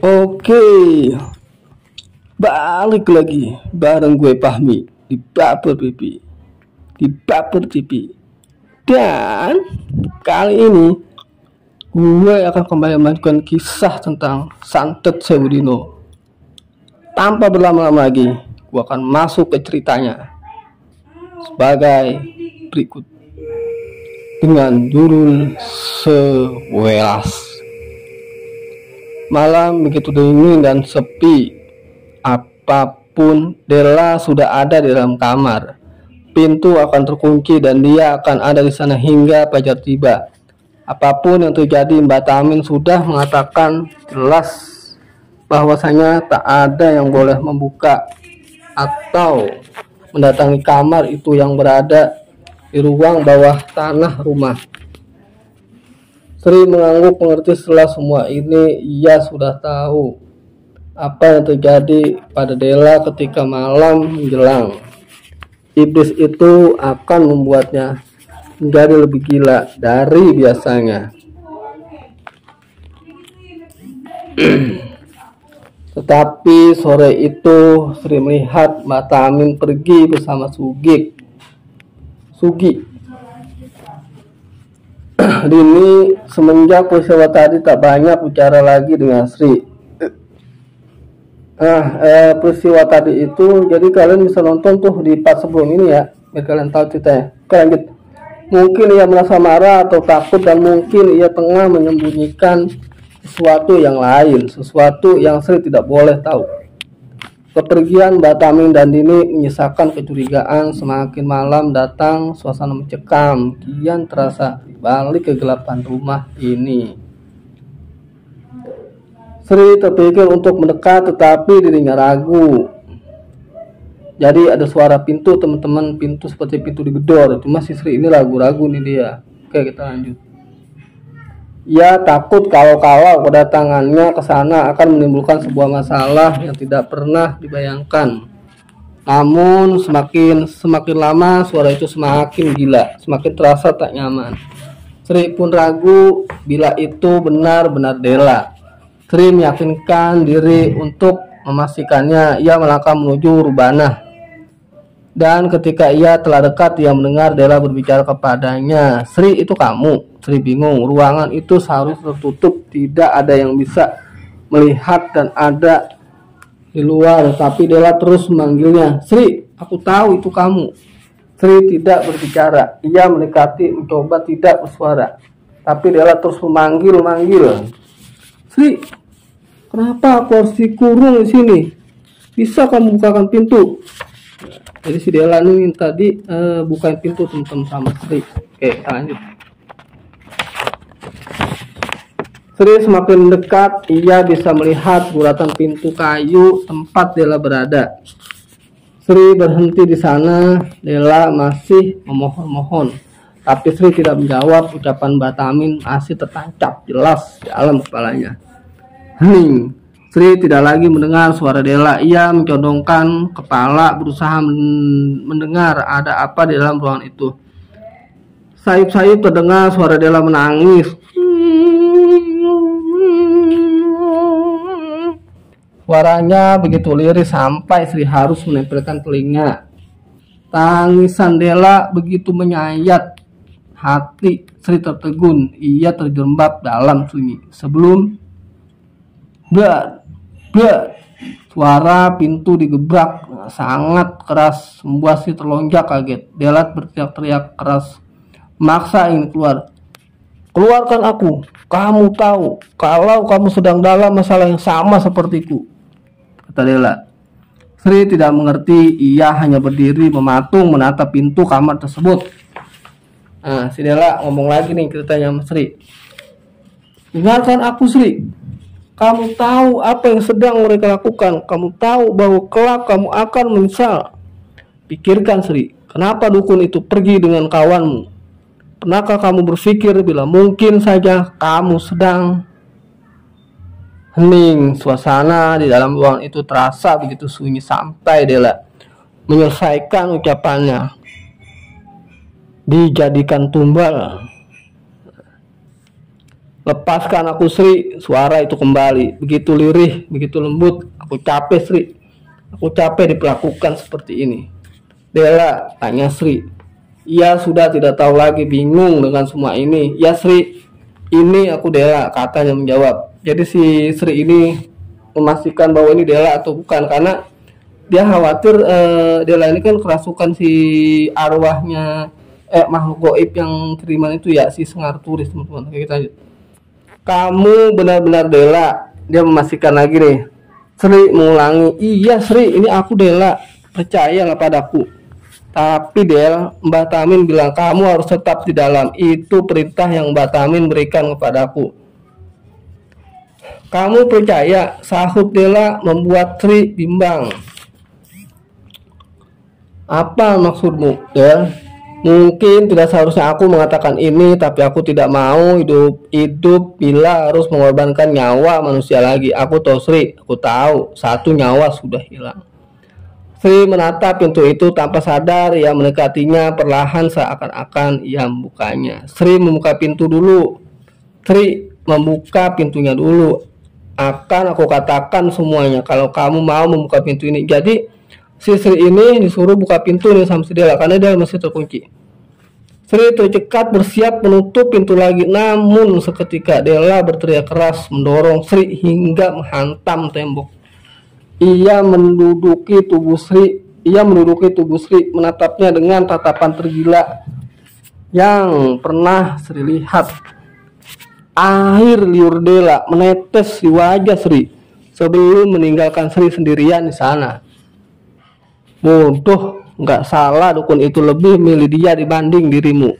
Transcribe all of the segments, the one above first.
Oke, balik lagi bareng gue Fahmi di Baper Pipi, di Baper TV. Dan kali ini gue akan kembali melanjutkan kisah tentang Santet Sewudino. Tanpa berlama-lama lagi, gue akan masuk ke ceritanya sebagai berikut dengan judul Sewelas. Malam begitu dingin dan sepi. Apapun, Della sudah ada di dalam kamar. Pintu akan terkunci dan dia akan ada di sana hingga fajar tiba. Apapun yang terjadi, Mbak Tamin sudah mengatakan jelas bahwasanya tak ada yang boleh membuka atau mendatangi kamar itu yang berada di ruang bawah tanah rumah. Sri mengangguk mengerti. Setelah semua ini ia sudah tahu apa yang terjadi pada Della ketika malam menjelang. Iblis itu akan membuatnya menjadi lebih gila dari biasanya. Tetapi sore itu Sri melihat Mbak Tamin pergi bersama Sugi. Dini semenjak peristiwa tadi tak banyak bicara lagi dengan Sri. Peristiwa tadi itu, jadi kalian bisa nonton tuh di part sebelum ini ya, biar kalian tahu ceritanya. Oke, lanjut. Mungkin ia merasa marah atau takut dan mungkin ia tengah menyembunyikan sesuatu yang lain, sesuatu yang Sri tidak boleh tahu. Kepergian Mbak Tamin dan Dini menyisakan kecurigaan. Semakin malam datang, suasana mencekam kian terasa di balik kegelapan rumah ini. Sri terpikir untuk mendekat tetapi dirinya ragu. Jadi ada suara pintu, teman-teman, pintu seperti pintu digedor. Cuma si Sri ini ragu-ragu nih dia. Oke, kita lanjut. Ia takut kalau kedatangannya ke sana akan menimbulkan sebuah masalah yang tidak pernah dibayangkan. Namun semakin lama suara itu semakin gila, semakin terasa tak nyaman. Sri pun ragu bila itu benar-benar Della. Sri meyakinkan diri untuk memastikannya. Ia melangkah menuju Rubana. Dan ketika ia telah dekat, ia mendengar Della berbicara kepadanya. Sri, itu kamu? Sri bingung. Ruangan itu seharusnya tertutup, tidak ada yang bisa melihat dan ada di luar. Tapi Della terus memanggilnya. Sri, aku tahu itu kamu. Sri tidak berbicara. Ia mendekati, mencoba tidak bersuara. Tapi Della terus memanggil. Sri, kenapa aku harus dikurung di sini? Bisa kamu bukakan pintu? Jadi si Della ini tadi bukain pintu teman-teman sama Sri. Oke, kita lanjut. Sri semakin dekat, ia bisa melihat guratan pintu kayu tempat Della berada. Sri berhenti di sana. Della masih memohon-mohon, tapi Sri tidak menjawab. Ucapan Mbak Tamin masih tertancap jelas di dalam kepalanya. Hening. Sri tidak lagi mendengar suara Della. Ia mencondongkan kepala berusaha mendengar ada apa di dalam ruangan itu. Sayup-sayup terdengar suara Della menangis. Suaranya begitu lirih sampai Sri harus menempelkan telinga. Tangisan Della begitu menyayat hati. Sri tertegun. Ia terjerembab dalam sunyi. Sebelum suara pintu digebrak sangat keras membuat Sri terlonjak kaget. Della berteriak-teriak keras, maksa ingin keluar. Keluarkan aku. Kamu tahu kalau kamu sedang dalam masalah yang sama sepertiku, kata Della. Sri tidak mengerti. Ia hanya berdiri mematung menatap pintu kamar tersebut. Si Della ngomong lagi nih ceritanya sama Sri. Dengarkan aku, Sri. Kamu tahu apa yang sedang mereka lakukan. Kamu tahu bahwa kelak kamu akan menyesal. Pikirkan, Sri, kenapa dukun itu pergi dengan kawanmu? Pernahkah kamu berpikir bila mungkin saja kamu sedang... Hening. Suasana di dalam ruangan itu terasa begitu sunyi sampai Della menyelesaikan ucapannya. Dijadikan tumbal. Lepaskan aku Sri. Suara itu kembali, begitu lirih, begitu lembut. Aku capek Sri, aku capek diperlakukan seperti ini. Dela, tanya Sri. Ia sudah tidak tahu lagi, bingung dengan semua ini. Ya Sri, ini aku Dela, katanya menjawab. Jadi si Sri ini memastikan bahwa ini Dela atau bukan, karena dia khawatir Dela ini kan kerasukan si arwahnya makhluk goib yang kiriman itu ya, si Sengar Turis, teman-teman. Oke, kita lanjut. Kamu benar-benar Dela, dia memastikan lagi nih. Sri mengulangi, iya Sri, ini aku Dela, percayalah padaku. Tapi Del, Mbak Tamin bilang kamu harus tetap di dalam. Itu perintah yang Mbak Tamin berikan kepadaku. Kamu percaya? Sahut Dela membuat Sri bimbang. Apa maksudmu, Del? Mungkin tidak seharusnya aku mengatakan ini, tapi aku tidak mau hidup bila harus mengorbankan nyawa manusia lagi. Aku tahu Sri, aku tahu satu nyawa sudah hilang. Sri menatap pintu itu tanpa sadar. Ia mendekatinya perlahan seakan-akan ia membukanya. Sri membuka pintu dulu. Sri membuka pintunya dulu. Akan aku katakan semuanya kalau kamu mau membuka pintu ini. Jadi si Sri ini disuruh buka pintu nih sama si Dela karena dia masih terkunci. Sri tercekat bersiap menutup pintu lagi. Namun seketika Dela berteriak keras mendorong Sri hingga menghantam tembok. Ia menduduki tubuh Sri, menatapnya dengan tatapan tergila yang pernah Sri lihat. Air liur Dela menetes di wajah Sri sebelum meninggalkan Sri sendirian di sana. Bodoh, nggak salah dukun itu lebih milih dia dibanding dirimu.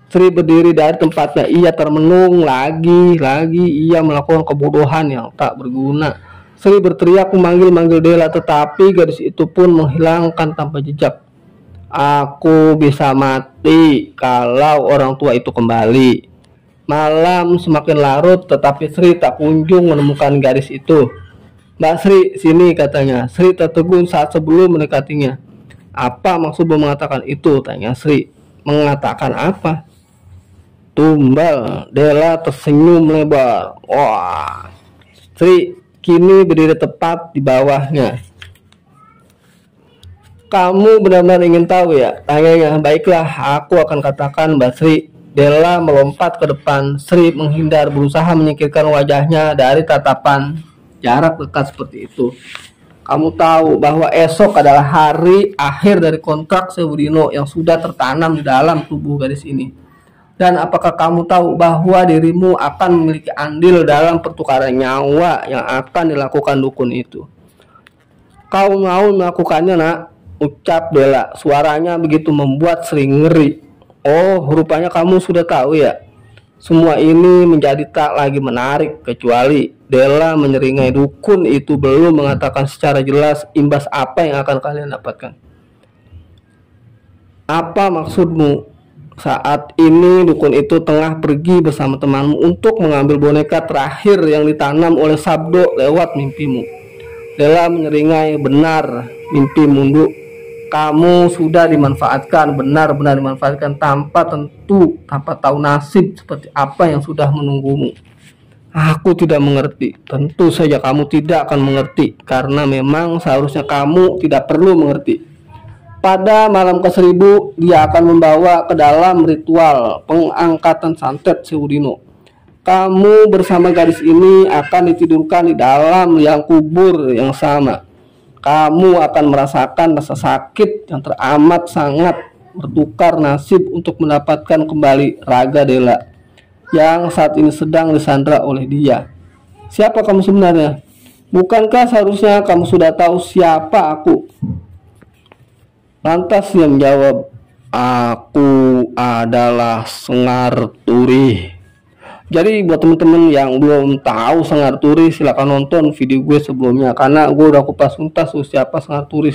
Sri berdiri dari tempatnya. Ia termenung lagi. Ia melakukan kebodohan yang tak berguna. Sri berteriak memanggil Dela, tetapi gadis itu pun menghilangkan tanpa jejak. Aku bisa mati kalau orang tua itu kembali. Malam semakin larut, tetapi Sri tak kunjung menemukan gadis itu. Mbak Sri, sini, katanya. Sri tertegun saat sebelum mendekatinya. Apa maksudmu mengatakan itu? Tanya Sri. Mengatakan apa? Tumbal. Dela tersenyum lebar. Wah. Sri kini berdiri tepat di bawahnya. Kamu benar-benar ingin tahu ya? Tanyanya. Baiklah, aku akan katakan, Mbak Sri. Dela melompat ke depan. Sri menghindar, berusaha menyingkirkan wajahnya dari tatapan jarak dekat seperti itu. Kamu tahu bahwa esok adalah hari akhir dari kontrak Sewudino yang sudah tertanam di dalam tubuh gadis ini. Dan apakah kamu tahu bahwa dirimu akan memiliki andil dalam pertukaran nyawa yang akan dilakukan dukun itu? Kau mau melakukannya, nak? Ucap Dela. Suaranya begitu membuat Sri ngeri. Oh, rupanya kamu sudah tahu ya. Semua ini menjadi tak lagi menarik kecuali Dela menyeringai dukun itu belum mengatakan secara jelas imbas apa yang akan kalian dapatkan. Apa maksudmu? Saat ini dukun itu tengah pergi bersama temanmu untuk mengambil boneka terakhir yang ditanam oleh Sabdo lewat mimpimu. Dela menyeringai, benar mimpimu, Nduk. Kamu sudah dimanfaatkan, benar-benar dimanfaatkan tanpa tahu nasib seperti apa yang sudah menunggumu. Aku tidak mengerti. Tentu saja kamu tidak akan mengerti, karena memang seharusnya kamu tidak perlu mengerti. Pada malam ke-1000, dia akan membawa ke dalam ritual pengangkatan santet Sewudino. Kamu bersama gadis ini akan ditidurkan di dalam liang kubur yang sama. Kamu akan merasakan rasa sakit yang teramat sangat, bertukar nasib untuk mendapatkan kembali raga Dela yang saat ini sedang disandra oleh dia. Siapa kamu sebenarnya? Bukankah seharusnya kamu sudah tahu siapa aku? Lantas dia menjawab, aku adalah Sengar Turi. Jadi buat temen-temen yang belum tahu Sengar Turi, silahkan nonton video gue sebelumnya, karena gue udah kupas tuntas siapa Sengar Turi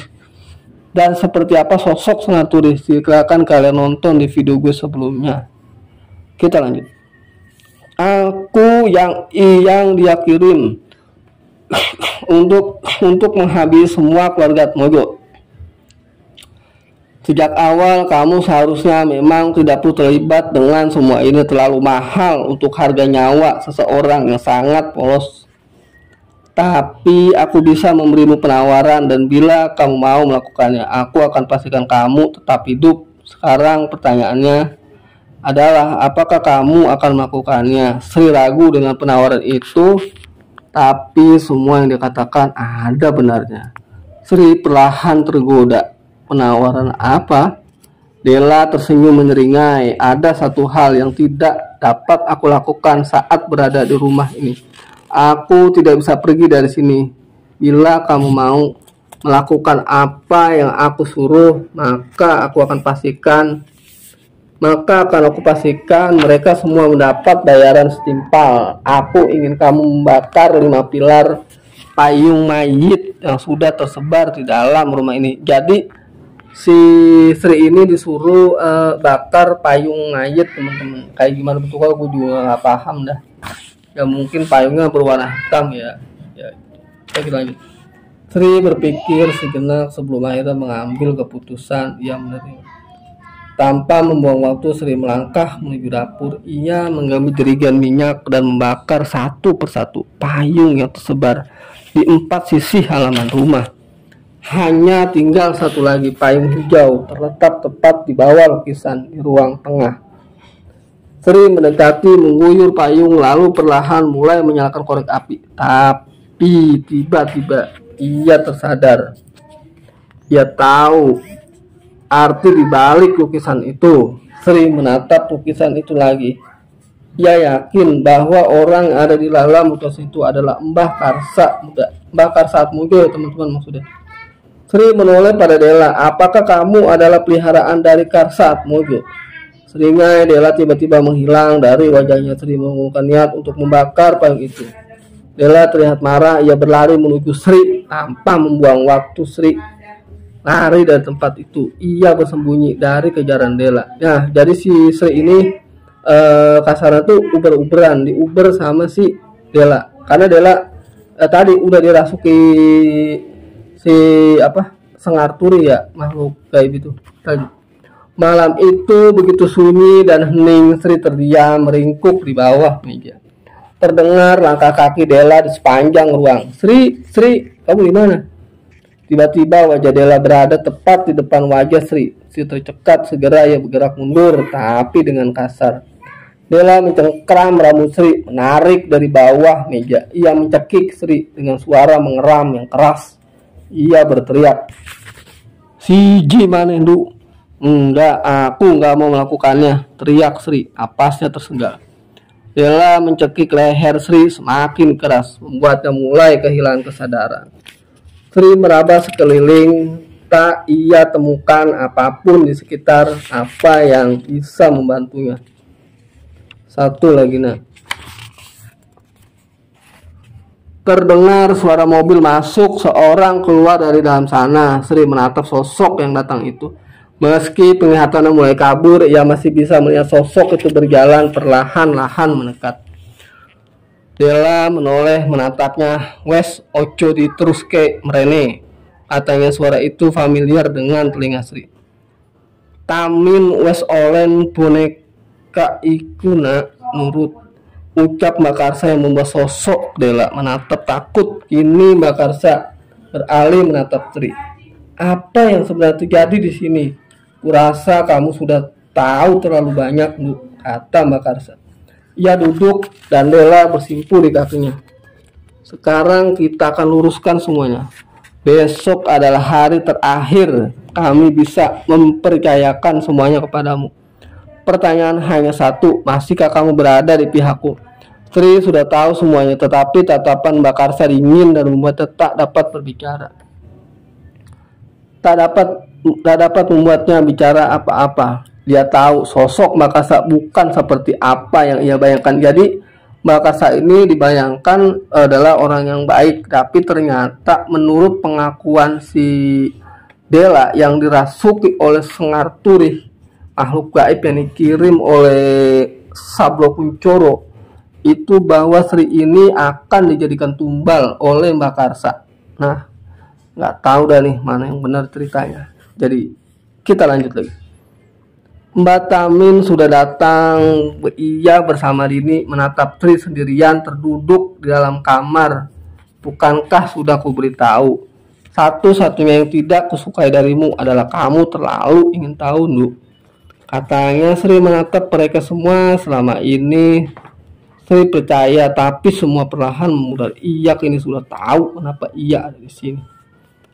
dan seperti apa sosok Sengar Turi. Silahkan kalian nonton di video gue sebelumnya. Kita lanjut. Aku yang dia kirim untuk menghabisi semua keluarga Mojo. Sejak awal kamu seharusnya memang tidak perlu terlibat dengan semua ini, terlalu mahal untuk harga nyawa seseorang yang sangat polos. Tapi aku bisa memberimu penawaran, dan bila kamu mau melakukannya, aku akan pastikan kamu tetap hidup. Sekarang pertanyaannya adalah apakah kamu akan melakukannya? Sri ragu dengan penawaran itu, tapi semua yang dikatakan ada benarnya. Sri perlahan tergoda. Penawaran apa? Della tersenyum menyeringai. Ada satu hal yang tidak dapat aku lakukan saat berada di rumah ini. Aku tidak bisa pergi dari sini. Bila kamu mau melakukan apa yang aku suruh, maka akan aku pastikan mereka semua mendapat bayaran setimpal. Aku ingin kamu membakar 5 pilar payung mayit yang sudah tersebar di dalam rumah ini. Jadi si Sri ini disuruh bakar payung mayit, teman-teman. Kayak gimana bentuknya aku juga nggak paham dah. Ya mungkin payungnya berwarna hitam ya. Kita lanjut. Sri berpikir sejenak sebelum akhirnya mengambil keputusan. Ia menerima. Tanpa membuang waktu, Sri melangkah menuju dapur. Ia mengambil jerigen minyak dan membakar satu persatu payung yang tersebar di 4 sisi halaman rumah. Hanya tinggal satu lagi, payung hijau, terletak tepat di bawah lukisan di ruang tengah. Sri mendekati, mengguyur payung, lalu perlahan mulai menyalakan korek api. Tapi tiba-tiba ia tersadar. Ia tahu arti di balik lukisan itu. Sri menatap lukisan itu lagi. Ia yakin bahwa orang yang ada di dalam lukisan itu adalah Mbah Karsa muda. Mbah Karsa muda, teman-teman, maksudnya. Sri menoleh pada Della. Apakah kamu adalah peliharaan dari Karsa Atmojo? Seringai Della tiba-tiba menghilang dari wajahnya. Sri mengumumkan niat untuk membakar payung itu. Della terlihat marah. Ia berlari menuju Sri tanpa membuang waktu. Sri lari dari tempat itu. Ia bersembunyi dari kejaran Della. Nah, jadi si Sri ini kasarnya tuh uber-uberan, diuber sama si Della. Karena Della tadi udah dirasuki si Sengarturi ya, makhluk kayak gitu tadi. Malam itu begitu sunyi dan hening. Sri terdiam meringkuk di bawah meja. Terdengar langkah kaki Della di sepanjang ruang. Sri, kamu di mana? Tiba-tiba wajah Della berada tepat di depan wajah Sri. Sri tercekat, segera ia bergerak mundur, tapi dengan kasar. Della mencengkram rambut Sri, menarik dari bawah meja. Ia mencekik Sri dengan suara mengeram yang keras. Ia berteriak, "Siji manendu." "Enggak, aku enggak mau melakukannya," teriak Sri. Napasnya tersengal. Della mencekik leher Sri semakin keras, membuatnya mulai kehilangan kesadaran. Sri meraba sekeliling, tak ia temukan apapun di sekitar apa yang bisa membantunya. Satu lagi, terdengar suara mobil masuk, seorang keluar dari dalam sana. Sri menatap sosok yang datang itu. Meski penglihatannya mulai kabur, ia masih bisa melihat sosok itu berjalan perlahan-lahan mendekat. Della menoleh menatapnya. "Wes ojo diteruske merene," katanya. Suara itu familiar dengan telinga Sri. "Tamin wes olen boneka iku nak," nurut ucap Mbak Karsa yang membuat sosok Della menatap takut. Kini Mbak Karsa beralih menatap Sri. "Apa yang sebenarnya terjadi di sini? Kurasa kamu sudah tahu terlalu banyak, Bu," kata Mbak Karsa. Ia duduk dan Della bersimpuh di kakinya. "Sekarang kita akan luruskan semuanya. Besok adalah hari terakhir kami bisa mempercayakan semuanya kepadamu. Pertanyaan hanya satu, masihkah kamu berada di pihakku?" Sri sudah tahu semuanya, tetapi tatapan Mbak Karsa dingin dan membuatnya tak dapat berbicara. Tak dapat membuatnya bicara apa-apa. Dia tahu sosok Mbak Karsa bukan seperti apa yang ia bayangkan. Jadi Mbak Karsa ini dibayangkan adalah orang yang baik, tapi ternyata menurut pengakuan si Della yang dirasuki oleh Sengarturi, makhluk gaib yang dikirim oleh Sablo Kuncoro, itu bahwa Sri ini akan dijadikan tumbal oleh Mbak Karsa. Nah, nggak tahu dah nih mana yang benar ceritanya. Jadi Kita lanjut lagi. Mbak Tamin sudah datang. Ia bersama Dini menatap Tri sendirian terduduk di dalam kamar. Bukankah sudah kuberitahu? Satu-satunya yang tidak kusukai darimu adalah kamu terlalu ingin tahu, Nuk. Katanya Sri menatap mereka semua selama ini. Sri percaya, tapi semua perlahan memudar. Ia kini sudah tahu kenapa ia ada di sini.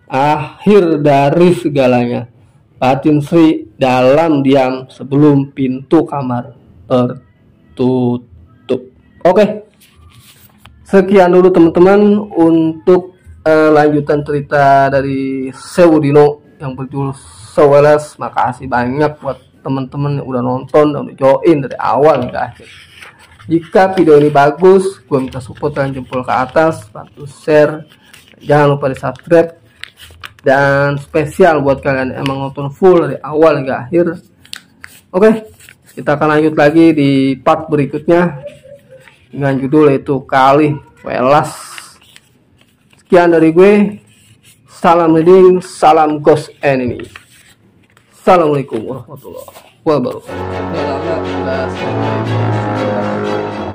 Akhir dari segalanya, batin Sri dalam diam sebelum pintu kamar tertutup. Oke, sekian dulu teman-teman untuk lanjutan cerita dari Sewu Dino yang berjudul Seweles. Makasih banyak buat teman-teman yang udah nonton dan udah join dari awal hingga akhir. Jika video ini bagus, gue minta support dengan jempol ke atas, bantu share, jangan lupa di subscribe. Dan spesial buat kalian yang emang nonton full dari awal hingga akhir. Oke, kita akan lanjut lagi di part berikutnya dengan judul yaitu Kali Welas. Sekian dari gue. Salam reading, salam ghost enemy. Assalamualaikum warahmatullahi wabarakatuh.